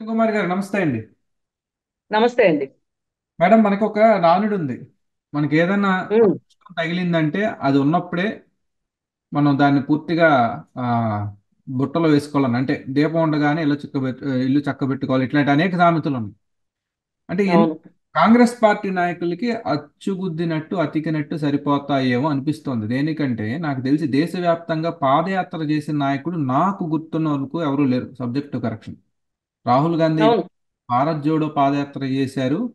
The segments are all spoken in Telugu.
కుమార్ గారు నమస్తే అండి. నమస్తే అండి. మేడం, మనకు ఒక నానుడు ఉంది. మనకి ఏదైనా ఉమ్, కష్టం తగిలిందంటే అది ఉన్నప్పుడే మనం దాన్ని పూర్తిగా ఆ, బుట్టలో వేసుకోవాలని, అంటే దీపం ఉండగానే ఇల్లు చక్కబెట్టుకోవాలి. ఇట్లాంటి అనేక సామెతలు ఉన్నాయి. అంటే అవును. కాంగ్రెస్ పార్టీ నాయకులకి అచ్చుగుద్దినట్టు అతికినట్టు సరిపోతాయేమో అనిపిస్తోంది. దేనికంటే నాకు తెలిసి దేశవ్యాప్తంగా పాదయాత్ర చేసిన నాయకుడు నాకు గుర్తున్న వరకు ఎవరూ లేరు. Subject correction. రాహుల్ గాంధీ అవును. భారత్ జోడో పాదయాత్ర చేశారు.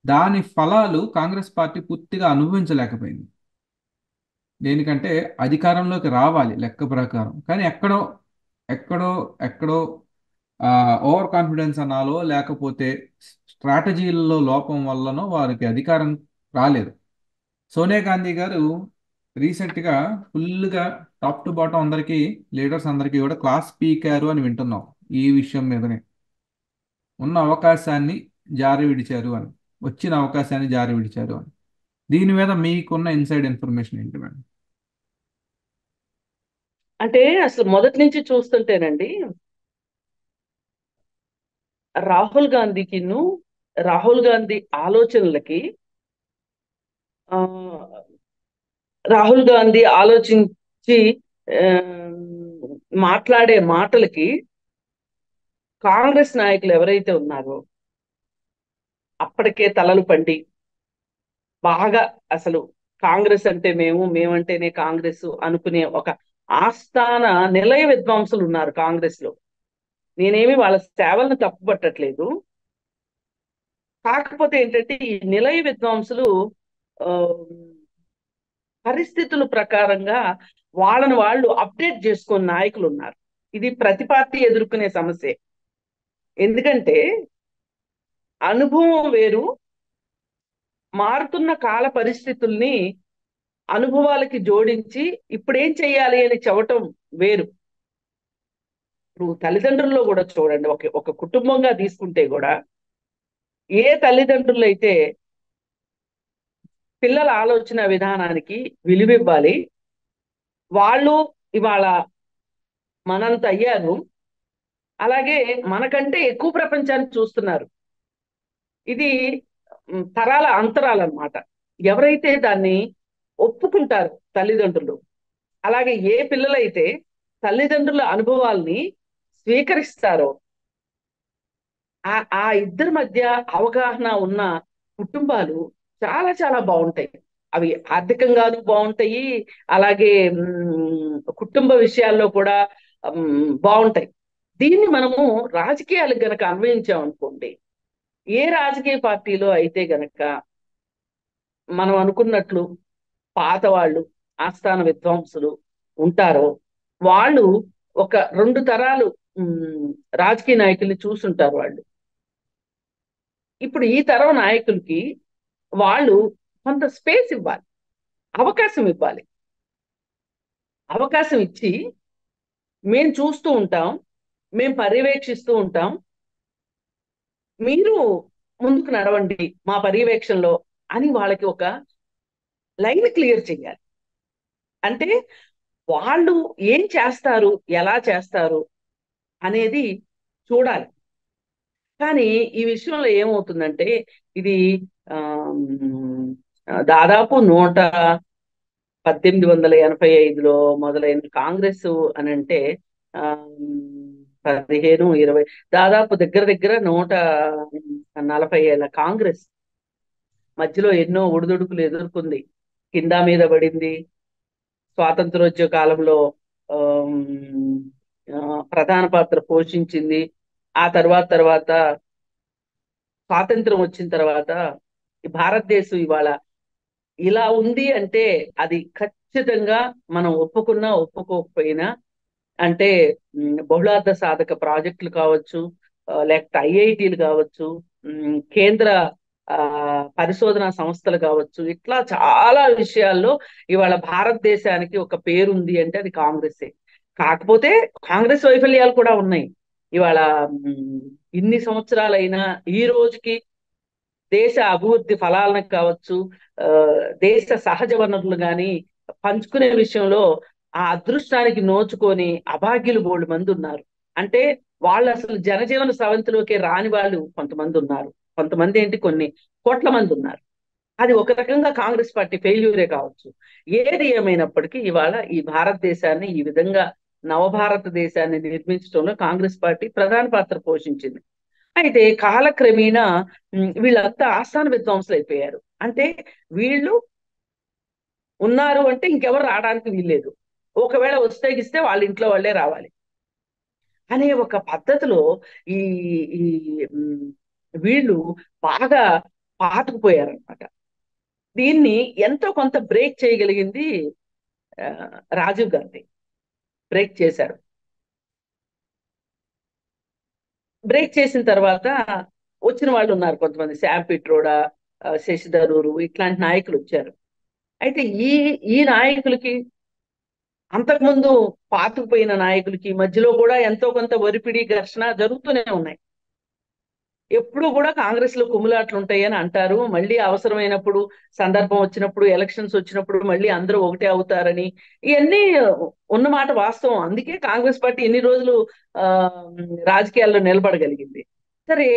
దాని ఫలాలు కాంగ్రెస్ పార్టీ పూర్తిగా అనుభవించలేకపోయింది. దేనికంటే అధికారంలోకి రావాలి లెక్క ప్రకారం, కానీ ఎక్కడో ఎక్కడో ఎక్కడో ఓవర్ కాన్ఫిడెన్స్ అనాలో లేకపోతే స్ట్రాటజీలలో లోపం వల్లనో వారికి అధికారం రాలేదు. సోనియా గాంధీ గారు రీసెంట్గా ఫుల్గా టాప్ టు బాటం అందరికీ, లీడర్స్ అందరికీ కూడా క్లాస్ పీకారు అని వింటున్నాం. ఈ విషయం మీదనే ఉన్న అవకాశాన్ని జారి విడిచారు అని, వచ్చిన అవకాశాన్ని జారి విడిచారు అని. దీని మీద మీకున్న ఇన్సైడ్ ఇన్ఫర్మేషన్ ఏంటి మేడం? అంటే అసలు మొదటి నుంచి చూస్తుంటేనండి, రాహుల్ గాంధీకిను రాహుల్ గాంధీ ఆలోచనలకి, ఆ, రాహుల్ గాంధీ ఆలోచించి ఆ, మాట్లాడే మాటలకి కాంగ్రెస్ నాయకులు ఎవరైతే ఉన్నారో అప్పటికే తలలు పండి బాగా అసలు కాంగ్రెస్ అంటే మేమంటేనే కాంగ్రెస్ అనుకునే ఒక ఆస్థాన నిలయ విద్వాంసులు ఉన్నారు కాంగ్రెస్ లో. నేనేమి వాళ్ళ సేవలను తప్పుపట్టట్లేదు. కాకపోతే ఏంటంటే ఈ నిలయ విద్వాంసులు ఆ, పరిస్థితుల ప్రకారంగా వాళ్ళని వాళ్ళు అప్డేట్ చేసుకున్న నాయకులు ఉన్నారు. ఇది ప్రతి పార్టీ ఎదుర్కొనే సమస్య. ఎందుకంటే అనుభవం వేరు, మారుతున్న కాల పరిస్థితుల్ని అనుభవాలకి జోడించి ఇప్పుడేం చెయ్యాలి అని చెప్పటం వేరు. ఇప్పుడు తల్లిదండ్రుల్లో కూడా చూడండి, ఒక ఒక కుటుంబంగా తీసుకుంటే కూడా ఏ తల్లిదండ్రులు అయితే పిల్లల ఆలోచన విధానానికి విలువివ్వాలి, వాళ్ళు ఇవాళ మనంత అయ్యారు, అలాగే మనకంటే ఎక్కువ ప్రపంచాన్ని చూస్తున్నారు. ఇది తరాల అంతరాలన్నమాట. ఎవరైతే దాన్ని ఒప్పుకుంటారు తల్లిదండ్రులు, అలాగే ఏ పిల్లలైతే తల్లిదండ్రుల అనుభవాల్ని స్వీకరిస్తారో, ఆ ఆ ఇద్దరి మధ్య అవగాహన ఉన్న కుటుంబాలు చాలా చాలా బాగుంటాయి. అవి ఆర్థికంగాను బాగుంటాయి, అలాగే కుటుంబ విషయాల్లో కూడా బాగుంటాయి. దీన్ని మనము రాజకీయాలకు గనక అన్వయించామనుకోండి, ఏ రాజకీయ పార్టీలో అయితే గనక మనం అనుకున్నట్లు పాత వాళ్ళు, ఆస్థాన విద్వాంసులు ఉంటారో, వాళ్ళు ఒక రెండు తరాలు రాజకీయ నాయకుల్ని చూసుంటారు వాళ్ళు. ఇప్పుడు ఈ తరం నాయకులకి వాళ్ళు కొంత స్పేస్ ఇవ్వాలి, అవకాశం ఇవ్వాలి. అవకాశం ఇచ్చి మేము చూస్తూ ఉంటాం, మేము పర్యవేక్షిస్తూ ఉంటాం, మీరు ముందుకు నడవండి మా పర్యవేక్షణలో అని వాళ్ళకి ఒక లైన్ క్లియర్ చేయాలి. అంటే వాళ్ళు ఏం చేస్తారు, ఎలా చేస్తారు అనేది చూడాలి. కానీ ఈ విషయంలో ఏమవుతుందంటే, ఇది దాదాపు 1885లో మొదలైన కాంగ్రెస్ అని అంటే, ఆ 15, 20, దాదాపు దగ్గర దగ్గర 140 ఏళ్ల కాంగ్రెస్ మధ్యలో ఎన్నో ఒడిదుడుకులు ఎదుర్కొంది, కింద మీద పడింది. స్వాతంత్రోద్యమ కాలంలో ఆమ్, ఆ, ప్రధాన పాత్ర పోషించింది. ఆ తర్వాత స్వాతంత్రం వచ్చిన తర్వాత ఈ భారతదేశం ఇవాళ ఇలా ఉంది అంటే అది ఖచ్చితంగా మనం ఒప్పుకున్నా ఒప్పుకోకపోయినా, అంటే బహుళార్థ సాధక ప్రాజెక్టులు కావచ్చు, లేకపోతే ఐఐటీలు కావచ్చు, కేంద్ర ఆ, పరిశోధనా సంస్థలు కావచ్చు, ఇట్లా చాలా విషయాల్లో ఇవాళ భారతదేశానికి ఒక పేరుంది అంటే అది కాంగ్రెసే. కాకపోతే కాంగ్రెస్ వైఫల్యాలు కూడా ఉన్నాయి. ఇవాళ ఉమ్, ఇన్ని సంవత్సరాలైనా ఈ రోజుకి దేశ అభివృద్ధి ఫలాలను కావచ్చు, ఆ, దేశ సహజ వనరులు కానీ పంచుకునే విషయంలో ఆ అదృష్టానికి నోచుకొని అభాగ్యులు బోల్డు మంది ఉన్నారు. అంటే వాళ్ళు అసలు జనజీవన స్రవంతిలోకి రాని వాళ్ళు కొంతమంది ఉన్నారు. కొంతమంది ఏంటి, కొన్ని కోట్ల మంది ఉన్నారు. అది ఒక రకంగా కాంగ్రెస్ పార్టీ ఫెయిల్యూరే కావచ్చు. ఏది ఏమైనప్పటికీ ఇవాళ ఈ భారతదేశాన్ని ఈ విధంగా నవభారతదేశాన్ని నిర్మించడంలో కాంగ్రెస్ పార్టీ ప్రధాన పాత్ర పోషించింది. అయితే కాలక్రమేణా వీళ్ళంతా ఆస్థాన విద్వాంసులు అయిపోయారు. అంటే వీళ్ళు ఉన్నారు అంటే ఇంకెవరు రావడానికి వీల్లేదు, ఒకవేళ వస్తే గిస్తే వాళ్ళ ఇంట్లో వాళ్ళే రావాలి అనే ఒక పద్ధతిలో ఈ ఈ ఉమ్, వీళ్ళు బాగా పాతుకుపోయారనమాట. దీన్ని ఎంతో కొంత బ్రేక్ చేయగలిగింది ఆ, రాజీవ్ గాంధీ. బ్రేక్ చేశారు. బ్రేక్ చేసిన తర్వాత వచ్చిన వాళ్ళు ఉన్నారు కొంతమంది, శామ్ పిట్రోడా, శశి థరూర్, ఇట్లాంటి నాయకులు వచ్చారు. అయితే ఈ ఈ నాయకులకి, అంతకుముందు పాతుకుపోయిన నాయకులకి మధ్యలో కూడా ఎంతో కొంత ఒరిపిడి ఘర్షణ జరుగుతూనే ఉన్నాయి. ఎప్పుడు కూడా కాంగ్రెస్ లో కుమ్ములాట్లు ఉంటాయని అంటారు. మళ్ళీ అవసరమైనప్పుడు, సందర్భం వచ్చినప్పుడు, ఎలక్షన్స్ వచ్చినప్పుడు మళ్ళీ అందరూ ఒకటే అవుతారని, ఇవన్నీ ఉన్నమాట వాస్తవం. అందుకే కాంగ్రెస్ పార్టీ ఎన్ని రోజులు ఆ రాజకీయాల్లో నిలబడగలిగింది. సరే,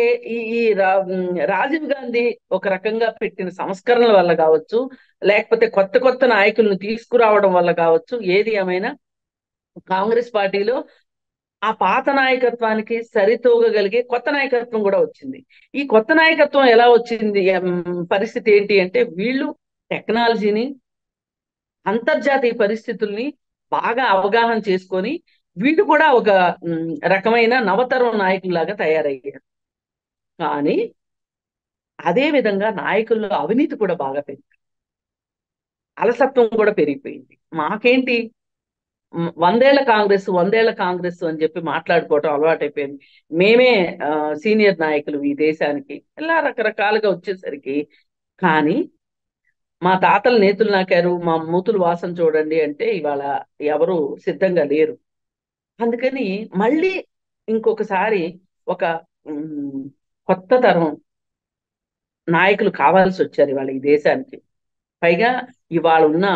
రాజీవ్ గాంధీ ఒక రకంగా పెట్టిన సంస్కరణల వల్ల కావచ్చు, లేకపోతే కొత్త కొత్త నాయకులను తీసుకురావడం వల్ల కావచ్చు, ఏది ఏమైనా కాంగ్రెస్ పార్టీలో ఆ పాత నాయకత్వానికి సరితూగగలిగే కొత్త నాయకత్వం కూడా వచ్చింది. ఈ కొత్త నాయకత్వం ఎలా వచ్చింది, పరిస్థితి ఏంటి అంటే, వీళ్ళు టెక్నాలజీని, అంతర్జాతీయ పరిస్థితుల్ని బాగా అవగాహన చేసుకొని వీళ్ళు కూడా ఒక రకమైన నవతరం నాయకుల్లాగా తయారయ్యారు. కానీ అదే విధంగా నాయకుల్లో అవినీతి కూడా బాగా పెరిగింది, అలసత్వం కూడా పెరిగిపోయింది. మాకేంటి, వందేళ్ల కాంగ్రెస్, వందేళ్ల కాంగ్రెస్ అని చెప్పి మాట్లాడుకోవటం అలవాటైపోయింది. మేమే సీనియర్ నాయకులు ఈ దేశానికి, ఇలా రకరకాలుగా వచ్చేసరికి. కానీ మా తాతలు నేతులు నాకారు, మా మూతులు వాసన చూడండి అంటే ఇవాళ ఎవరు సిద్ధంగా లేరు. అందుకని మళ్ళీ ఇంకొకసారి ఒక ఉమ్, కొత్త తరం నాయకులు కావాల్సి వచ్చారు ఇవాళ ఈ దేశానికి. పైగా ఇవాళ ఉన్న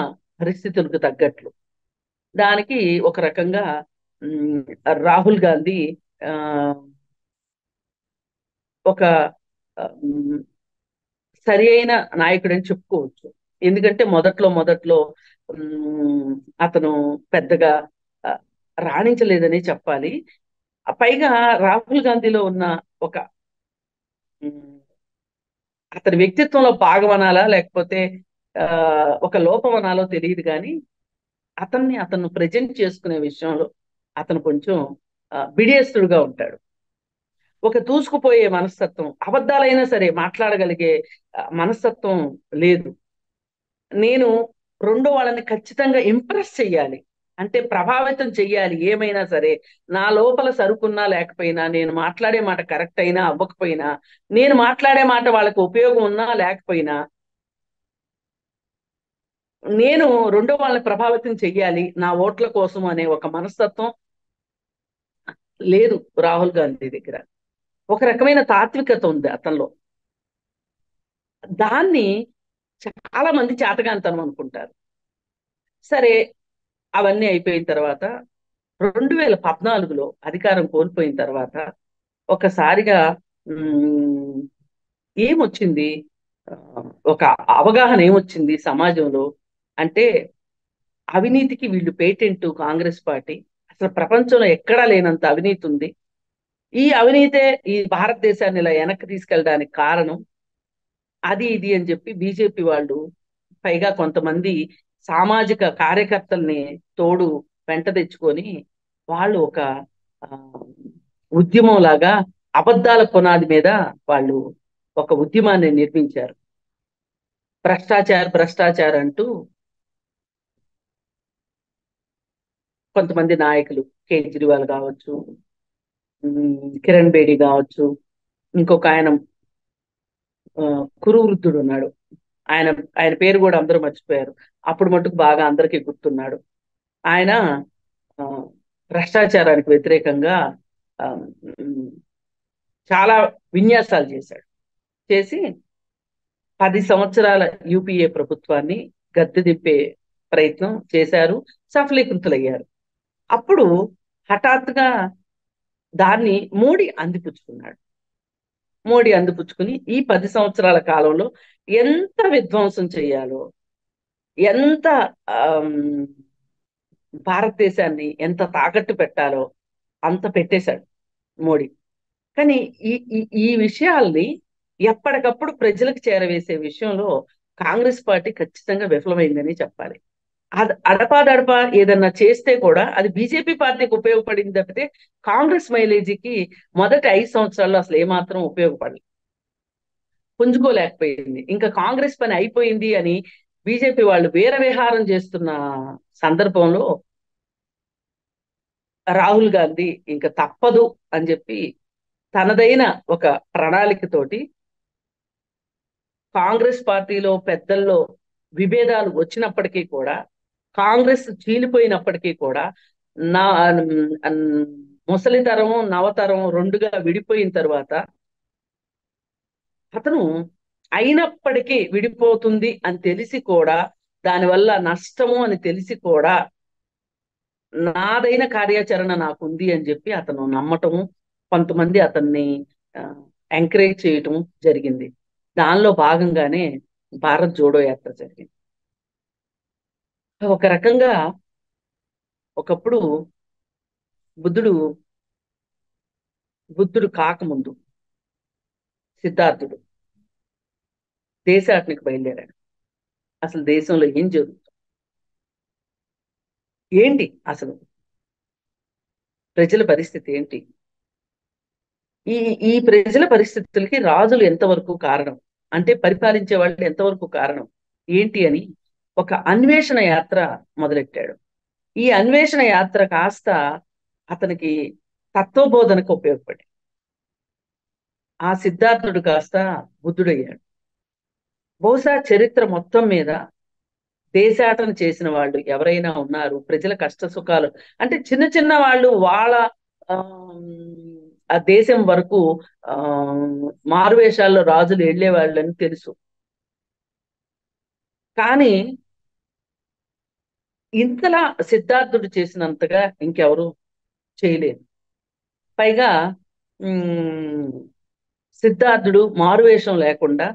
పరిస్థితులకు తగ్గట్లు. దానికి ఒక రకంగా ఉమ్, రాహుల్ గాంధీ ఆ, ఒక ఉమ్, సరి అయిన నాయకుడని చెప్పుకోవచ్చు. ఎందుకంటే మొదట్లో ఉమ్, అతను పెద్దగా ఆ, రాణించలేదని చెప్పాలి. పైగా రాహుల్ గాంధీలో ఉన్న ఒక ఉమ్, అతని వ్యక్తిత్వంలో భాగం అనాలా, లేకపోతే ఆ ఒక లోపం అనాలో తెలియదు కానీ, అతను ప్రజెంట్ చేసుకునే విషయంలో అతను కొంచెం బిడియస్తుడుగా ఉంటాడు. ఒక దూసుకుపోయే మనస్తత్వం, అబద్ధాలైనా సరే మాట్లాడగలిగే మనస్తత్వం లేదు. నేను రెండో వాళ్ళని ఖచ్చితంగా ఇంప్రెస్ చెయ్యాలి, అంటే ప్రభావితం చెయ్యాలి ఏమైనా సరే. నా లోపల సరుకున్నా లేకపోయినా, నేను మాట్లాడే మాట కరెక్ట్ అయినా అవ్వకపోయినా, నేను మాట్లాడే మాట వాళ్ళకి ఉపయోగం ఉన్నా లేకపోయినా, నేను రెండో వాళ్ళని ప్రభావితం చెయ్యాలి నా ఓట్ల కోసం అనే ఒక మనస్తత్వం లేదు రాహుల్ గాంధీ దగ్గర. ఒక రకమైన తాత్వికత ఉంది అతనిలో. దాన్ని చాలా మంది చేతగానితనం అనుకుంటారు. సరే, అవన్నీ అయిపోయిన తర్వాత 2014లో అధికారం కోల్పోయిన తర్వాత ఒకసారిగా ఉమ్, ఏమొచ్చింది, ఆ, ఒక అవగాహన ఏమొచ్చింది సమాజంలో అంటే, అవినీతికి వీళ్ళు పేటెంట్ కాంగ్రెస్ పార్టీ. అసలు ప్రపంచంలో ఎక్కడా లేనంత అవినీతి ఉంది. ఈ అవినీతే ఈ భారతదేశాన్ని ఇలా వెనక్కి తీసుకెళ్ళడానికి కారణం, అది ఇది అని చెప్పి బీజేపీ వాళ్ళు, పైగా కొంతమంది సామాజిక కార్యకర్తల్ని తోడు వెంట తెచ్చుకొని, వాళ్ళు ఒక ఆ, ఉద్యమం లాగా అబద్ధాల పునాది మీద వాళ్ళు ఒక ఉద్యమాన్ని నిర్మించారు. భ్రష్టాచార్ అంటూ కొంతమంది నాయకులు, కేజ్రీవాల్ కావచ్చు, కిరణ్ బేడి కావచ్చు, ఇంకొక ఆయన కురు వృద్ధుడు ఉన్నాడు. ఆయన ఆయన పేరు కూడా అందరూ మర్చిపోయారు. అప్పుడు మటుకు బాగా అందరికీ గుర్తున్నాడు. ఆయన ఆ, భ్రష్టాచారానికి వ్యతిరేకంగా ఆ, ఉమ్, చాలా విన్యాసాలు చేశాడు. చేసి 10 సంవత్సరాల యూపీఏ ప్రభుత్వాన్ని గద్దె దింపే ప్రయత్నం చేశారు, సఫలీకృతులయ్యారు. అప్పుడు హఠాత్తుగా దాన్ని మోడీ అందిపుచ్చుకున్నాడు. మోడీ అందిపుచ్చుకుని ఈ 10 సంవత్సరాల కాలంలో ఎంత విధ్వంసం చేయాలో, ఎంత ఆమ్, భారతదేశాన్ని ఎంత తాకట్టు పెట్టాలో అంత పెట్టేశాడు మోడీ. కానీ ఈ ఈ ఈ విషయాల్ని ఎప్పటికప్పుడు ప్రజలకు చేరవేసే విషయంలో కాంగ్రెస్ పార్టీ ఖచ్చితంగా విఫలమైందని చెప్పాలి. అది అడపాదడపా ఏదన్నా చేస్తే కూడా అది బీజేపీ పార్టీకి ఉపయోగపడింది తప్పితే కాంగ్రెస్ మైలేజీకి మొదటి 5 సంవత్సరాల్లో అసలు ఏమాత్రం ఉపయోగపడలేదు, పుంజుకోలేకపోయింది. ఇంకా కాంగ్రెస్ పని అయిపోయింది అని బీజేపీ వాళ్ళు వీర విహారం చేస్తున్న సందర్భంలో రాహుల్ గాంధీ ఇంకా తప్పదు అని చెప్పి తనదైన ఒక ప్రణాళికతోటి కాంగ్రెస్ పార్టీలో పెద్దల్లో విభేదాలు వచ్చినప్పటికీ కూడా, కాంగ్రెస్ చీలిపోయినప్పటికీ కూడా, నా ముసలితరం నవతరం రెండుగా విడిపోయిన తర్వాత అతను అయినప్పటికీ విడిపోతుంది అని తెలిసి కూడా, దానివల్ల నష్టము అని తెలిసి కూడా నాదైన కార్యాచరణ నాకుంది అని చెప్పి అతను నమ్మటము, కొంతమంది అతన్ని ఎంకరేజ్ చేయటం జరిగింది. దానిలో భాగంగానే భారత్ జోడో యాత్ర జరిగింది. ఒక రకంగా ఒకప్పుడు బుద్ధుడు బుద్ధుడు కాకముందు సిద్ధార్థుడు దేశాటనకి బయలుదేరాడు. అసలు దేశంలో ఏం జరుగుతుంది, ఏంటి అసలు ప్రజల పరిస్థితి ఏంటి, ఈ ఈ ప్రజల పరిస్థితులకి రాజులు ఎంతవరకు కారణం, అంటే పరిపాలించే వాళ్ళు ఎంతవరకు కారణం ఏంటి అని ఒక అన్వేషణ యాత్ర మొదలెట్టాడు. ఈ అన్వేషణ యాత్ర కాస్త అతనికి తత్వబోధనకు ఉపయోగపడి ఆ సిద్ధార్థుడు కాస్త బుద్ధుడయ్యాడు. బహుశా చరిత్ర మొత్తం మీద దేశాటన చేసిన వాళ్ళు ఎవరైనా ఉన్నారు, ప్రజల కష్ట సుఖాలు అంటే చిన్న చిన్న వాళ్ళు వాళ్ళ ఆ దేశం వరకు ఆ మారువేషాల్లో రాజులు వెళ్ళేవాళ్ళని తెలుసు. కానీ ఇంతలా సిద్ధార్థుడు చేసినంతగా ఇంకెవరు చేయలేరు. పైగా సిద్ధార్థుడు మారువేషం లేకుండా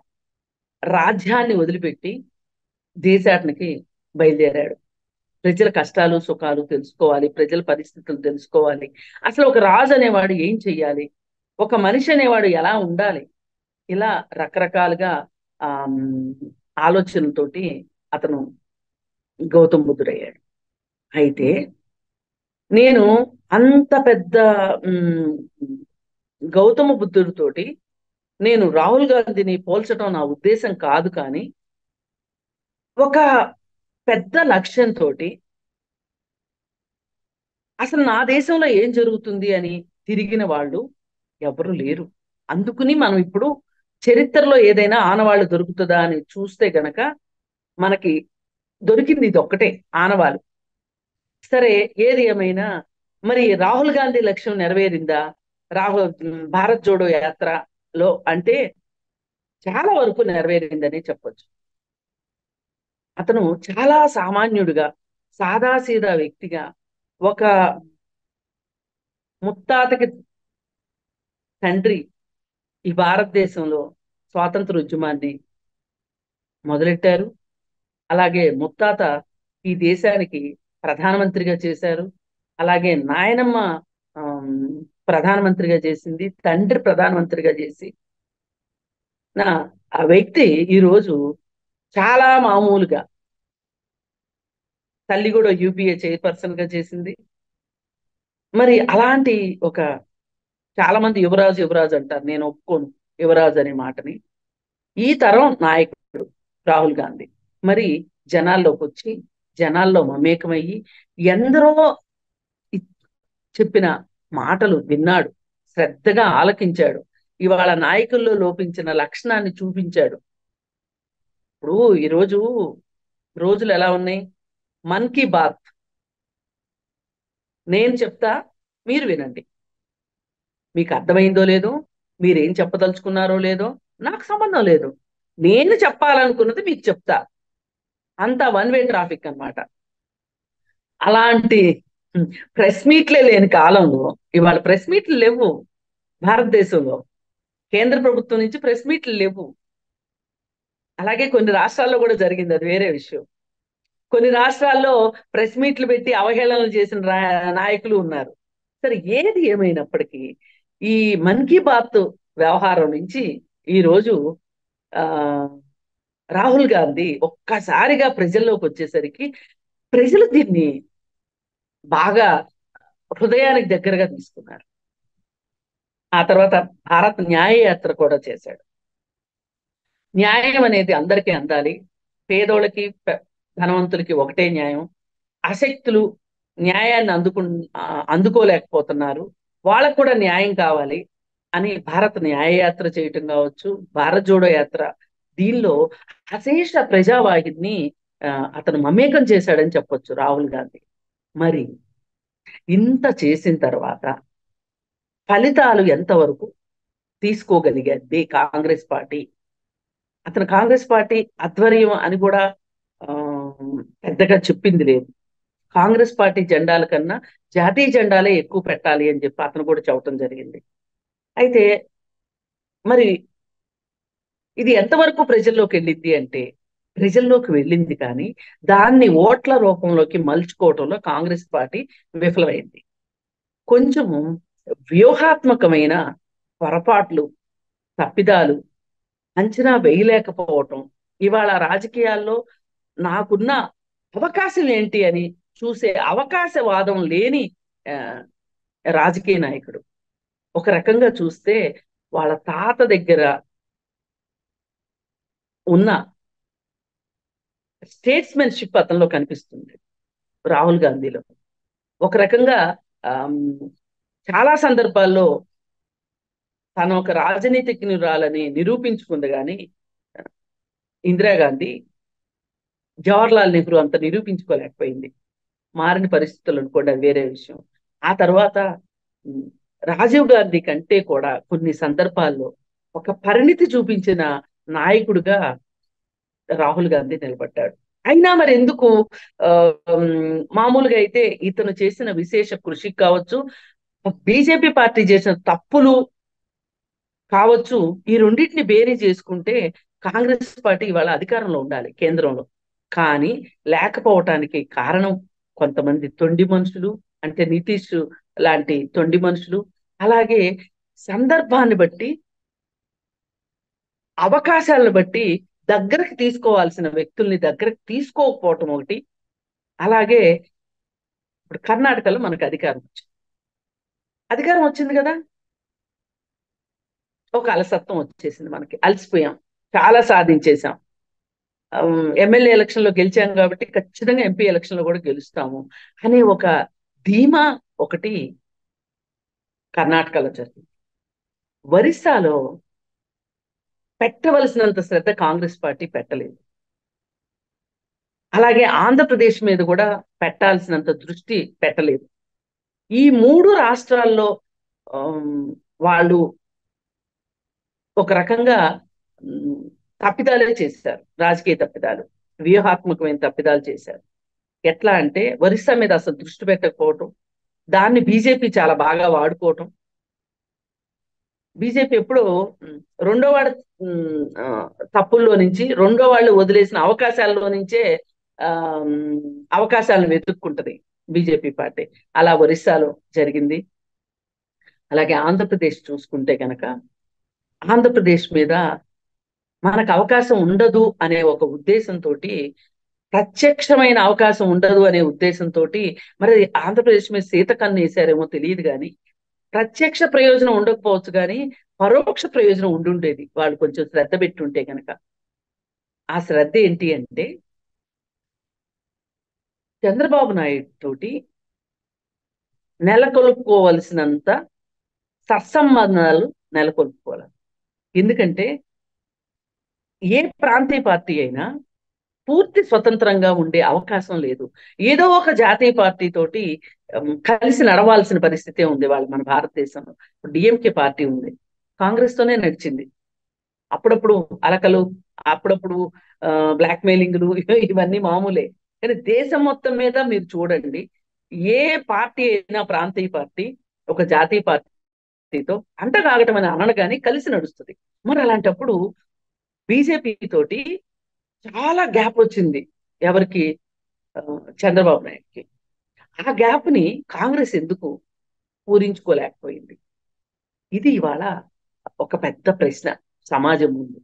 రాజ్యాన్ని వదిలిపెట్టి దేశాటనకి బయలుదేరాడు. ప్రజల కష్టాలు సుఖాలు తెలుసుకోవాలి, ప్రజల పరిస్థితులు తెలుసుకోవాలి, అసలు ఒక రాజు అనేవాడు ఏం చెయ్యాలి, ఒక మనిషి అనేవాడు ఎలా ఉండాలి, ఇలా రకరకాలుగా ఆ ఆలోచనలతోటి అతను గౌతమ బుద్ధుడయ్యాడు. అయితే నేను అంత పెద్ద గౌతమ బుద్ధుడితోటి నేను రాహుల్ గాంధీని పోల్చడం నా ఉద్దేశం కాదు. కానీ ఒక పెద్ద లక్ష్యంతో అసలు నా దేశంలో ఏం జరుగుతుంది అని తిరిగిన వాళ్ళు ఎవరు లేరు. అందుకుని మనం ఇప్పుడు చరిత్రలో ఏదైనా ఆనవాళ్ళు దొరుకుతుందా అని చూస్తే గనక మనకి దొరికింది ఇది ఒక్కటే ఆనవాళ్ళు. సరే, ఏది ఏమైనా మరి రాహుల్ గాంధీ లక్ష్యం నెరవేరిందా భారత్ జోడో యాత్రలో అంటే చాలా వరకు నెరవేరిందని చెప్పొచ్చు. అతను చాలా సామాన్యుడిగా, సాదాసీదా వ్యక్తిగా, ఒక ముత్తాతకి తండ్రి ఈ భారతదేశంలో స్వాతంత్ర ఉద్యమాన్ని మొదలెట్టారు. అలాగే ముత్తాత ఈ దేశానికి ప్రధానమంత్రిగా చేశారు. అలాగే నాయనమ్మ ప్రధానమంత్రిగా చేసింది, తండ్రి ప్రధానమంత్రిగా చేసి నా ఆ వ్యక్తి ఈరోజు చాలా మామూలుగా, తల్లి కూడా యూపీఏ చైర్పర్సన్ గా చేసింది. మరి అలాంటి ఒక చాలా మంది యువరాజు యువరాజు అంటారు, నేను ఒప్పుకోను యువరాజు అనే మాటని. ఈ తరం నాయకుడు రాహుల్ గాంధీ మరి జనాల్లోకి వచ్చి జనాల్లో మమేకమయ్యి ఎందరో చెప్పిన మాటలు విన్నాడు, శ్రద్ధగా ఆలకించాడు, ఇవాళ నాయకుల్లో లోపించిన లక్షణాన్ని చూపించాడు. ఇప్పుడు ఈరోజు రోజులు ఎలా ఉన్నాయి, మన్ కీ బాత్ నేను చెప్తా, మీరు వినండి, మీకు అర్థమైందో లేదో, మీరేం చెప్పదలుచుకున్నారో లేదో నాకు సంబంధం లేదు, నేను చెప్పాలనుకున్నది మీకు చెప్తా, అంతా వన్ వే ట్రాఫిక్ అన్నమాట. అలాంటి ప్రెస్ మీట్లే లేని కాలంలో ఇవాళ ప్రెస్ మీట్లు లేవు భారతదేశంలో. కేంద్ర ప్రభుత్వం నుంచి ప్రెస్ మీట్లు లేవు. అలాగే కొన్ని రాష్ట్రాల్లో కూడా జరిగింది, అది వేరే విషయం. కొన్ని రాష్ట్రాల్లో ప్రెస్ మీట్లు పెట్టి అవహేళనలు చేసిన నాయకులు ఉన్నారు. సరే, ఏది ఏమైనప్పటికీ ఈ మన్ కీ బాత్ వ్యవహారం నుంచి ఈరోజు ఆ రాహుల్ గాంధీ ఒక్కసారిగా ప్రజల్లోకి వచ్చేసరికి ప్రజలు దీన్ని బాగా హృదయానికి దగ్గరగా తీసుకున్నారు. ఆ తర్వాత భారత్ న్యాయయాత్ర కూడా చేశాడు. న్యాయం అనేది అందరికీ అందాలి, పేదోళ్ళకి ధనవంతులకి ఒకటే న్యాయం. అశక్తులు న్యాయాన్ని అందుకోలేకపోతున్నారు, వాళ్ళకు కూడా న్యాయం కావాలి అని భారత్ న్యాయయాత్ర చేయటం కావచ్చు, భారత్ జోడో యాత్ర, దీనిలో అశేష ప్రజావాహిని అతను మమేకం చేశాడని చెప్పొచ్చు రాహుల్ గాంధీ. మరి ఇంత చేసిన తర్వాత ఫలితాలు ఎంతవరకు తీసుకోగలిగేది కాంగ్రెస్ పార్టీ? అతను కాంగ్రెస్ పార్టీ ఆధ్వర్యం అని కూడా ఆ పెద్దగా చెప్పింది లేదు. కాంగ్రెస్ పార్టీ జెండాల కన్నా జాతీయ జెండాలే ఎక్కువ పెట్టాలి అని చెప్పి అతను కూడా చెప్పడం జరిగింది. అయితే మరి ఇది ఎంతవరకు ప్రజల్లోకి వెళ్ళింది అంటే, ప్రజల్లోకి వెళ్ళింది కానీ దాన్ని ఓట్ల రూపంలోకి మలుచుకోవడంలో కాంగ్రెస్ పార్టీ విఫలమైంది. కొంచెము వ్యూహాత్మకమైన పొరపాట్లు, తప్పిదాలు, అంచనా వేయలేకపోవటం, ఇవాళ రాజకీయాల్లో నాకున్న అవకాశం ఏంటి అని చూసే అవకాశవాదం లేని ఆ, రాజకీయ నాయకుడు. ఒక రకంగా చూస్తే వాళ్ళ తాత దగ్గర ఉన్న స్టేట్స్మెన్షిప్ అతనిలో కనిపిస్తుంది, రాహుల్ గాంధీలో. ఒక రకంగా ఆమ్, చాలా సందర్భాల్లో తను ఒక రాజనీతిజ్ఞురాలని నిరూపించుకుంది కానీ ఇందిరాగాంధీ జవహర్లాల్ నెహ్రూ అంత నిరూపించుకోలేకపోయింది. మారిన పరిస్థితులు అనుకోండి, అది వేరే విషయం. ఆ తర్వాత ఉమ్, రాజీవ్ గాంధీ కంటే కూడా కొన్ని సందర్భాల్లో ఒక పరిణితి చూపించిన నాయకుడిగా రాహుల్ గాంధీ నిలబడ్డాడు. అయినా మరి ఎందుకు ఆ, మామూలుగా అయితే ఇతను చేసిన విశేష కృషికి కావచ్చు, బీజేపీ పార్టీ చేసిన తప్పులు కావచ్చు, ఈ రెండింటిని బేరీ చేసుకుంటే కాంగ్రెస్ పార్టీ ఇవాళ అధికారంలో ఉండాలి కేంద్రంలో. కానీ లేకపోవటానికి కారణం కొంతమంది తొండి మనుషులు, అంటే నితీష్ లాంటి తొండి మనుషులు, అలాగే సందర్భాన్ని బట్టి, అవకాశాలను బట్టి దగ్గరకు తీసుకోవాల్సిన వ్యక్తుల్ని దగ్గరకు తీసుకోకపోవటం ఒకటి. అలాగే ఇప్పుడు కర్ణాటకలో మనకు అధికారం వచ్చింది కదా, ఒక అలసత్వం వచ్చేసింది, మనకి అలసిపోయాం, చాలా సాధించేసాం. ఎమ్మెల్యే ఎలక్షన్ లో గెలిచాం కాబట్టి ఖచ్చితంగా ఎంపీ ఎలక్షన్ లో కూడా గెలుస్తాము అనే ఒక ధీమా ఒకటి కర్ణాటకలో జరిగింది. ఒరిస్సాలో పెట్టవలసినంత శ్రద్ధ కాంగ్రెస్ పార్టీ పెట్టలేదు. అలాగే ఆంధ్రప్రదేశ్ మీద కూడా పెట్టాల్సినంత దృష్టి పెట్టలేదు. ఈ మూడు రాష్ట్రాల్లో ఆమ్, వాళ్ళు ఒక రకంగా ఉమ్, తప్పిదాలే చేశారు, రాజకీయ తప్పిదాలు, వ్యూహాత్మకమైన తప్పిదాలు చేశారు. ఎట్లా అంటే ఒరిస్సా మీద అసలు దృష్టి పెట్టకపోవటం, దాన్ని బీజేపీ చాలా బాగా వాడుకోవటం. బీజేపీ ఎప్పుడు రెండో వాడు తప్పుల్లో నుంచి, రెండో వాళ్ళు వదిలేసిన అవకాశాల్లో నుంచే ఆ అవకాశాలను వెతుక్కుంటది బీజేపీ పార్టీ. అలా ఒరిస్సాలో జరిగింది. అలాగే ఆంధ్రప్రదేశ్ చూసుకుంటే కనుక ఆంధ్రప్రదేశ్ మీద మనకు అవకాశం ఉండదు అనే ఒక ఉద్దేశంతో, ప్రత్యక్షమైన అవకాశం ఉండదు అనే ఉద్దేశంతో, మరి ఆంధ్రప్రదేశ్ మీద సీతకన్ను వేశారేమో తెలియదు కానీ ప్రత్యక్ష ప్రయోజనం ఉండకపోవచ్చు కానీ పరోక్ష ప్రయోజనం ఉండుండేది వాళ్ళు కొంచెం శ్రద్ధ పెట్టుంటే కనుక. ఆ శ్రద్ధ ఏంటి అంటే, చంద్రబాబు నాయుడు తోటి నెలకొల్పుకోవలసినంత సత్సంబంధాలు నెలకొల్పుకోవాలి. ఎందుకంటే ఏ ప్రాంతీయ పార్టీ అయినా పూర్తి స్వతంత్రంగా ఉండే అవకాశం లేదు. ఏదో ఒక జాతీయ పార్టీ తోటి కలిసి నడవాల్సిన పరిస్థితే ఉంది వాళ్ళు మన భారతదేశంలో. డిఎంకే పార్టీ ఉంది, కాంగ్రెస్ తోనే నడిచింది. అప్పుడప్పుడు అలకలు, అప్పుడప్పుడు బ్లాక్ మెయిలింగ్లు ఇవన్నీ మామూలే. కానీ దేశం మొత్తం మీద మీరు చూడండి, ఏ పార్టీ అయినా ప్రాంతీయ పార్టీ ఒక జాతీయ పార్టీతో అంటగాగటం అని అనను కానీ కలిసి నడుస్తుంది. మరి అలాంటప్పుడు బీజేపీ తోటి చాలా గ్యాప్ వచ్చింది. ఎవరికి? ఆ, చంద్రబాబు నాయుడుకి. ఆ గ్యాప్ ని కాంగ్రెస్ ఎందుకు పూరించుకోలేకపోయింది? ఇది ఇవాళ ఒక పెద్ద ప్రశ్న సమాజం ముందు.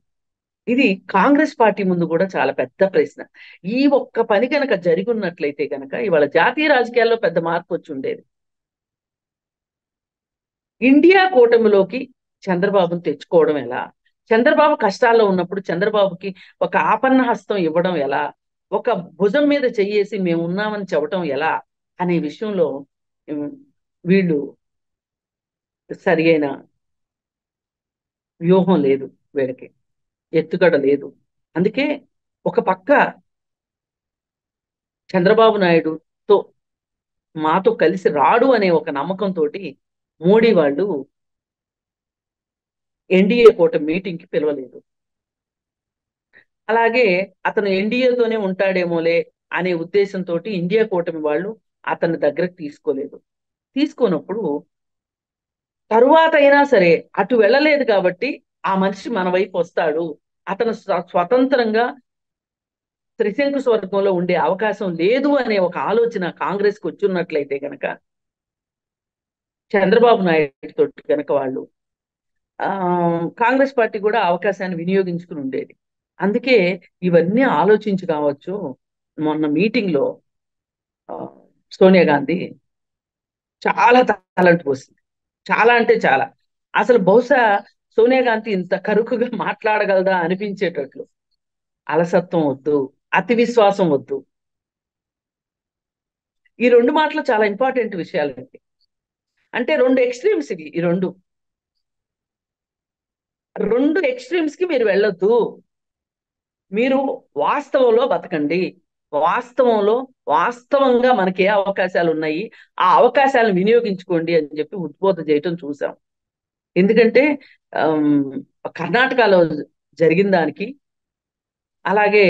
ఇది కాంగ్రెస్ పార్టీ ముందు కూడా చాలా పెద్ద ప్రశ్న. ఈ ఒక్క పని కనుక జరిగినట్లయితే కనుక ఇవాళ జాతీయ రాజకీయాల్లో పెద్ద మార్పు వచ్చి ఉండేది. ఇండియా కూటమిలోకి చంద్రబాబును తెచ్చుకోవడం ఎలా? చంద్రబాబు కష్టాల్లో ఉన్నప్పుడు చంద్రబాబుకి ఒక ఆపన్న హస్తం ఇవ్వడం ఎలా? ఒక భుజం మీద చెయ్యేసి మేము ఉన్నామని చెప్పడం ఎలా అనే విషయంలో ఉమ్, వీళ్ళు సరియైన వ్యూహం లేదు, వీళ్ళకి ఎత్తుగడ లేదు. అందుకే ఒక పక్క చంద్రబాబు నాయుడుతో మాతో కలిసి రాడు అనే ఒక నమ్మకంతో మోడీ వాళ్ళు ఎన్డీఏ కూటమి మీటింగ్ కి పిలవలేదు. అలాగే అతను ఎన్డీఏతోనే ఉంటాడేమోలే అనే ఉద్దేశంతో ఇండియా కూటమి వాళ్ళు అతని దగ్గరకు తీసుకోలేదు. తీసుకోనప్పుడు తరువాత అయినా సరే అటు వెళ్ళలేదు కాబట్టి ఆ మనిషి మన వైపు వస్తాడు, అతను స్వతంత్రంగా త్రిశంకు స్వర్గంలో ఉండే అవకాశం లేదు అనే ఒక ఆలోచన కాంగ్రెస్ కి వచ్చున్నట్లయితే గనక చంద్రబాబు నాయుడు తోటి కనుక వాళ్ళు ఆ కాంగ్రెస్ పార్టీ కూడా అవకాశాన్ని వినియోగించుకుని ఉండేది. అందుకే ఇవన్నీ ఆలోచించి కావచ్చు మొన్న మీటింగ్ లో ఆ, సోనియా గాంధీ చాలా టాలెంట్ పోసింది. చాలా అంటే చాలా. అసలు బహుశా సోనియా గాంధీ ఇంత కరుకుగా మాట్లాడగలదా అనిపించేటట్లు. అలసత్వం వద్దు, అతి విశ్వాసం వద్దు. ఈ రెండు మాటలు చాలా ఇంపార్టెంట్ విషయాలండి. అంటే రెండు ఎక్స్ట్రీమ్స్ ఇవి. ఈ రెండు రెండు ఎక్స్ట్రీమ్స్ కి మీరు వెళ్ళొద్దు. మీరు వాస్తవంలో బతకండి. వాస్తవంలో వాస్తవంగా మనకి ఏ అవకాశాలు ఉన్నాయి ఆ అవకాశాలను వినియోగించుకోండి అని చెప్పి ఉద్బోధ చేయటం చూసాం. ఎందుకంటే ఆమ్, కర్ణాటకలో జరిగిన దానికి, అలాగే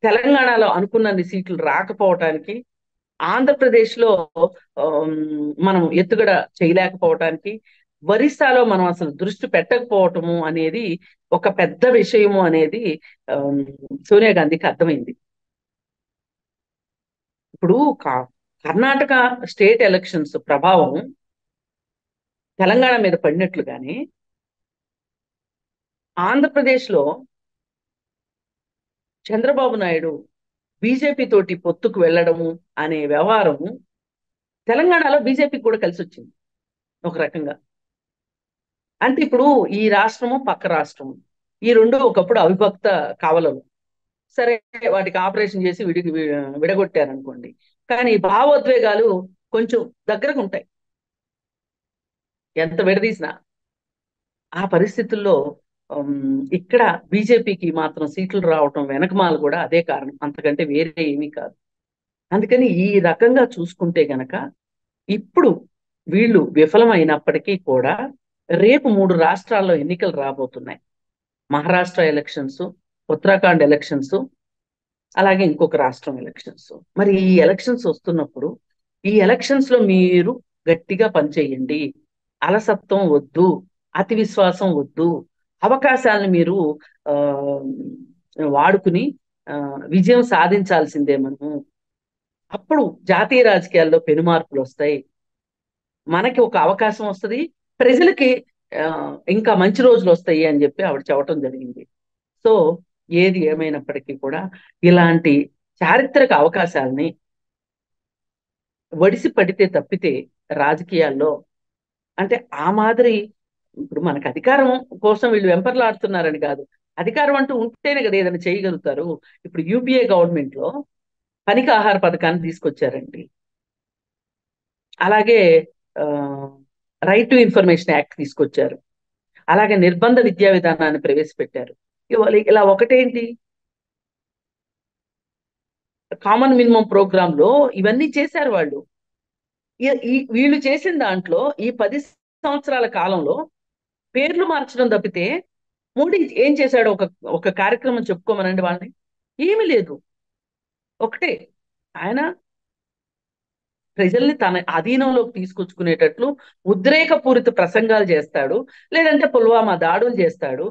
తెలంగాణలో అనుకున్నన్ని సీట్లు రాకపోవటానికి, ఆంధ్రప్రదేశ్లో ఆమ్, మనం ఎత్తుగడ చేయలేకపోవటానికి, ఒరిస్సాలో మనం అసలు దృష్టి పెట్టకపోవటము అనేది ఒక పెద్ద విషయము అనేది ఆమ్, సోనియా గాంధీకి అర్థమైంది. ఇప్పుడు కర్ణాటక స్టేట్ ఎలక్షన్స్ ప్రభావం తెలంగాణ మీద పడినట్లుగానే ఆంధ్రప్రదేశ్లో చంద్రబాబు నాయుడు బీజేపీ తోటి పొత్తుకు వెళ్ళడము అనే వ్యవహారము తెలంగాణలో బీజేపీకి కూడా కలిసి వచ్చింది ఒక రకంగా. అంటే ఇప్పుడు ఈ రాష్ట్రము పక్క రాష్ట్రము ఈ రెండు ఒకప్పుడు అవిభక్త కవలలు. సరే, వాటికి ఆపరేషన్ చేసి విడగొట్టారనుకోండి, కానీ భావోద్వేగాలు కొంచెం దగ్గరకు ఉంటాయి ఎంత విడదీసినా. ఆ పరిస్థితుల్లో ఇక్కడ బీజేపీకి మాత్రం సీట్లు రావటం వెనకమాల కూడా అదే కారణం, అంతకంటే వేరే ఏమీ కాదు. అందుకని ఈ రకంగా చూసుకుంటే గనక ఇప్పుడు వీళ్ళు విఫలమైనప్పటికీ కూడా రేపు మూడు రాష్ట్రాల్లో ఎన్నికలు రాబోతున్నాయి. మహారాష్ట్ర ఎలక్షన్స్, ఉత్తరాఖండ్ ఎలక్షన్స్, అలాగే ఇంకొక రాష్ట్రం ఎలక్షన్స్. మరి ఈ ఎలక్షన్స్ వస్తున్నప్పుడు ఈ ఎలక్షన్స్ లో మీరు గట్టిగా పనిచేయండి. అలసత్వం వద్దు, అతి విశ్వాసం వద్దు. అవకాశాలను మీరు ఆ వాడుకుని ఆ విజయం సాధించాల్సిందే మనము. అప్పుడు జాతీయ రాజకీయాల్లో పెనుమార్పులు వస్తాయి, మనకి ఒక అవకాశం వస్తుంది, ప్రజలకి ఆ, ఇంకా మంచి రోజులు వస్తాయి అని చెప్పి ఆవిడ చెప్పడం జరిగింది. సో ఏది ఏమైనప్పటికీ కూడా ఇలాంటి చారిత్రక అవకాశాలని వడిసి పడితే తప్పితే రాజకీయాల్లో, అంటే ఆ మాదిరి ఇప్పుడు మనకు అధికారం కోసం వీళ్ళు వెంపర్లాడుతున్నారని కాదు, అధికారం అంటూ ఉంటేనే కదా ఏదైనా చేయగలుగుతారు. ఇప్పుడు యూపీఏ గవర్నమెంట్ లో పనికి ఆహార పథకాన్ని తీసుకొచ్చారండి. అలాగే రైట్ టు ఇన్ఫర్మేషన్ యాక్ట్ తీసుకొచ్చారు. అలాగే నిర్బంధ విద్యా విధానాన్ని ప్రవేశపెట్టారు. ఇవాళ ఇలా ఒకటేంటి, కామన్ మినిమం ప్రోగ్రామ్ లో ఇవన్నీ చేశారు వాళ్ళు. వీళ్ళు చేసిన దాంట్లో ఈ 10 సంవత్సరాల కాలంలో పేర్లు మార్చడం తప్పితే మోడీ ఏం చేశాడు? ఒక ఒక కార్యక్రమం చెప్పుకోమనండి వాళ్ళని. ఏమీ లేదు. ఒకటే, ఆయన ప్రజల్ని తన అధీనంలోకి తీసుకొచ్చుకునేటట్లు ఉద్రేకపూరిత ప్రసంగాలు చేస్తాడు, లేదంటే పుల్వామా దాడులు చేస్తాడు,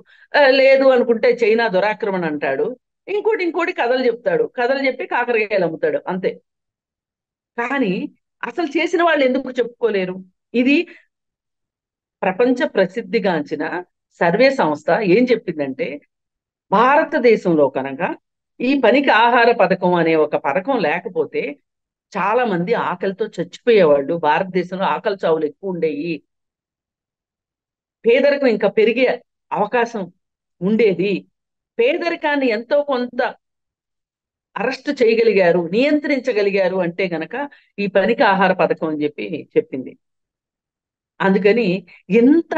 లేదు అనుకుంటే చైనా దురాక్రమణ అంటాడు, ఇంకోటి ఇంకోటి కథలు చెప్తాడు, కథలు చెప్పి కాకరకాయలు అమ్ముతాడు అంతే. కానీ అసలు చేసిన వాళ్ళు ఎందుకు చెప్పుకోలేరు? ఇది ప్రపంచ ప్రసిద్ధిగాంచిన సర్వే సంస్థ ఏం చెప్పిందంటే, భారతదేశంలో కనుక ఈ పనికి ఆహార పథకం అనే ఒక పథకం లేకపోతే చాలా మంది ఆకలితో చచ్చిపోయేవాళ్ళు, భారతదేశంలో ఆకలి చావులు ఎక్కువ ఉండేవి, పేదరికం ఇంకా పెరిగే అవకాశం ఉండేది, పేదరికాన్ని ఎంతో కొంత అరెస్ట్ చేయగలిగారు, నియంత్రించగలిగారు అంటే గనక ఈ పనికి ఆహార పథకం అని చెప్పి చెప్పింది. అందుకని ఎంత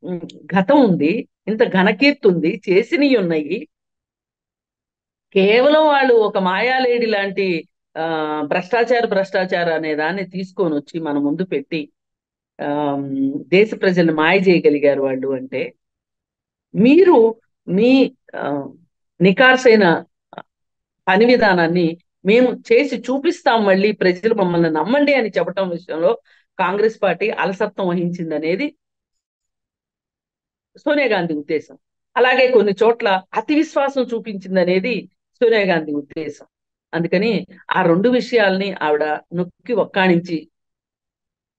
ఉమ్, గతం ఉంది, ఇంత ఘనకీర్తి ఉంది, చేసినవి ఉన్నాయి. కేవలం వాళ్ళు ఒక మాయాలేడి లాంటి ఆ భ్రష్టాచార అనే దాన్ని తీసుకొని వచ్చి మన ముందు పెట్టి ఆ దేశ ప్రజల్ని మాయ చేయగలిగారు వాళ్ళు అంటే, మీరు మీ ఆ, నికార్సైన పని విధానాన్ని మేము చేసి చూపిస్తాం, మళ్ళీ ప్రజలు మమ్మల్ని నమ్మండి అని చెప్పటం విషయంలో కాంగ్రెస్ పార్టీ అలసత్వం వహించింది అనేది సోనియా గాంధీ ఉద్దేశం. అలాగే కొన్ని చోట్ల అతి విశ్వాసం చూపించింది అనేది సోనియా గాంధీ ఉద్దేశం. అందుకని ఆ రెండు విషయాల్ని ఆవిడ నొక్కి ఒక్కాణించి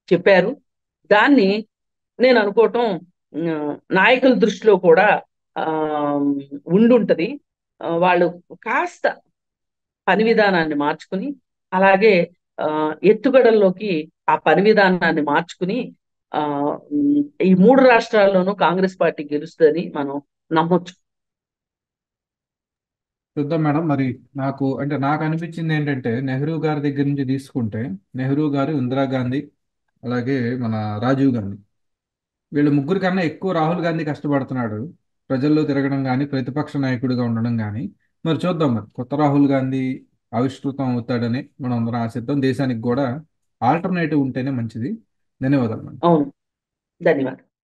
చెప్పారు. దాన్ని నేను అనుకోవటం నాయకుల దృష్టిలో కూడా ఆ ఉండుంటది. వాళ్ళు కాస్త పని విధానాన్ని మార్చుకుని, అలాగే ఆ ఎత్తుగడల్లోకి ఆ పని విధానాన్ని మార్చుకుని ఆ ఈ మూడు రాష్ట్రాల్లోనూ కాంగ్రెస్ పార్టీ గెలుస్తుందని మనం నమ్మొచ్చు. చూద్దాం మేడం. మరి నాకు అనిపించింది ఏంటంటే, నెహ్రూ గారి దగ్గర నుంచి తీసుకుంటే, నెహ్రూ గారు, ఇందిరాగాంధీ, అలాగే మన రాజీవ్ గాంధీ, వీళ్ళ ముగ్గురు కన్నా ఎక్కువ రాహుల్ గాంధీ కష్టపడుతున్నాడు ప్రజల్లో తిరగడం కానీ, ప్రతిపక్ష నాయకుడిగా ఉండడం కానీ. మరి చూద్దాం, మరి కొత్త రాహుల్ గాంధీ ఆవిష్కృతం అవుతాడని మనం అందరం ఆశిద్దాం. దేశానికి కూడా ఆల్టర్నేటివ్ ఉంటేనే మంచిది. ధన్యవాదాలు మేడం. అవును, ధన్యవాదాలు.